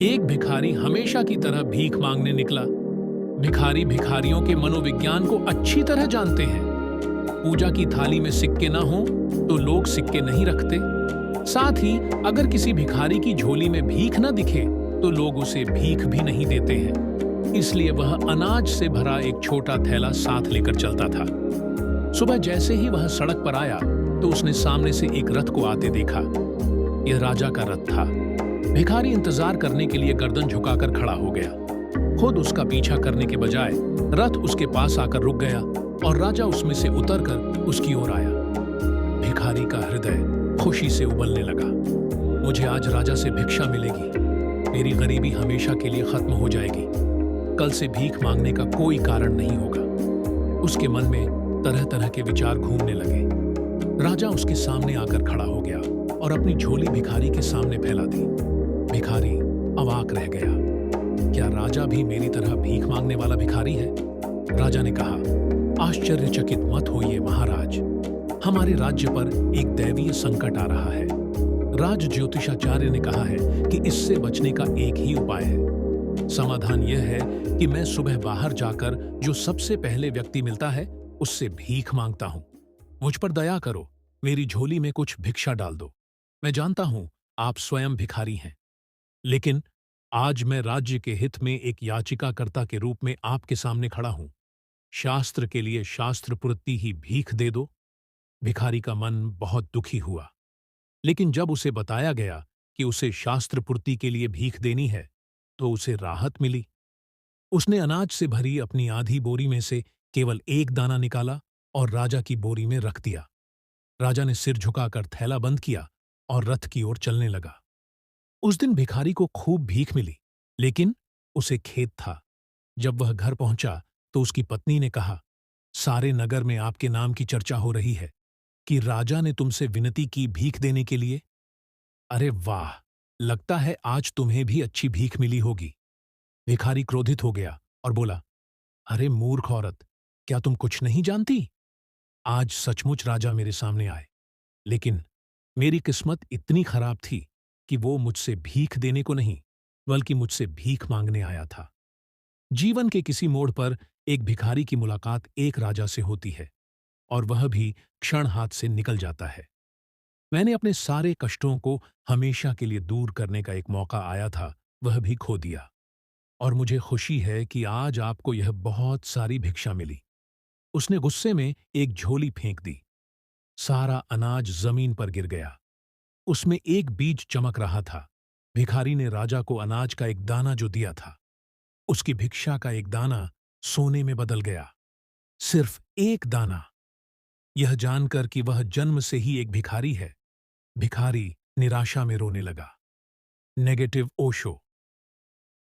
एक भिखारी हमेशा की तरह भीख मांगने निकला। भिखारी भिखारियों के मनोविज्ञान को अच्छी तरह जानते हैं। पूजा की थाली में सिक्के ना हो तो लोग सिक्के नहीं रखते। साथ ही अगर किसी भिखारी की झोली में भीख न दिखे तो लोग उसे भीख भी नहीं देते हैं। इसलिए वह अनाज से भरा एक छोटा थैला साथ लेकर चलता था। सुबह जैसे ही वह सड़क पर आया तो उसने सामने से एक रथ को आते देखा। यह राजा का रथ था। भिखारी इंतजार करने के लिए गर्दन झुकाकर खड़ा हो गया। खुद उसका पीछा करने के बजाय रथ उसके पास आकर रुक गया और राजा उसमें से उतरकर उसकी ओर आया। भिखारी का हृदय खुशी से उबलने लगा। मुझे आज राजा से भिक्षा मिलेगी। मेरी गरीबी हमेशा के लिए खत्म हो जाएगी। कल से भीख मांगने का कोई कारण नहीं होगा। उसके मन में तरह तरह के विचार घूमने लगे। राजा उसके सामने आकर खड़ा हो गया और अपनी झोली भिखारी के सामने फैला दी। भिखारी अवाक रह गया। क्या राजा भी मेरी तरह भीख मांगने वाला भिखारी है? राजा ने कहा, आश्चर्यचकित मत होइए महाराज। हमारे राज्य पर एक दैवीय संकट आ रहा है। राज ज्योतिषाचार्य ने कहा है कि इससे बचने का एक ही उपाय है। समाधान यह है कि मैं सुबह बाहर जाकर जो सबसे पहले व्यक्ति मिलता है उससे भीख मांगता हूं। मुझ पर दया करो, मेरी झोली में कुछ भिक्षा डाल दो। मैं जानता हूं आप स्वयं भिखारी हैं, लेकिन आज मैं राज्य के हित में एक याचिकाकर्ता के रूप में आपके सामने खड़ा हूं। शास्त्र के लिए शास्त्र पूर्ति ही भीख दे दो। भिखारी का मन बहुत दुखी हुआ, लेकिन जब उसे बताया गया कि उसे शास्त्र पूर्ति के लिए भीख देनी है तो उसे राहत मिली। उसने अनाज से भरी अपनी आधी बोरी में से केवल एक दाना निकाला और राजा की बोरी में रख दिया। राजा ने सिर झुकाकर थैला बंद किया और रथ की ओर चलने लगा। उस दिन भिखारी को खूब भीख मिली, लेकिन उसे खेद था। जब वह घर पहुंचा तो उसकी पत्नी ने कहा, सारे नगर में आपके नाम की चर्चा हो रही है कि राजा ने तुमसे विनती की भीख देने के लिए। अरे वाह, लगता है आज तुम्हें भी अच्छी भीख मिली होगी। भिखारी क्रोधित हो गया और बोला, अरे मूर्ख औरत, क्या तुम कुछ नहीं जानती? आज सचमुच राजा मेरे सामने आए, लेकिन मेरी किस्मत इतनी खराब थी कि वो मुझसे भीख देने को नहीं, बल्कि मुझसे भीख मांगने आया था। जीवन के किसी मोड़ पर एक भिखारी की मुलाकात एक राजा से होती है और वह भी क्षण हाथ से निकल जाता है। मैंने अपने सारे कष्टों को हमेशा के लिए दूर करने का एक मौका आया था, वह भी खो दिया। और मुझे खुशी है कि आज आपको यह बहुत सारी भिक्षा मिली। उसने गुस्से में एक झोली फेंक दी। सारा अनाज जमीन पर गिर गया। उसमें एक बीज चमक रहा था। भिखारी ने राजा को अनाज का एक दाना जो दिया था, उसकी भिक्षा का एक दाना सोने में बदल गया। सिर्फ एक दाना। यह जानकर कि वह जन्म से ही एक भिखारी है, भिखारी निराशा में रोने लगा। नेगेटिव ओशो।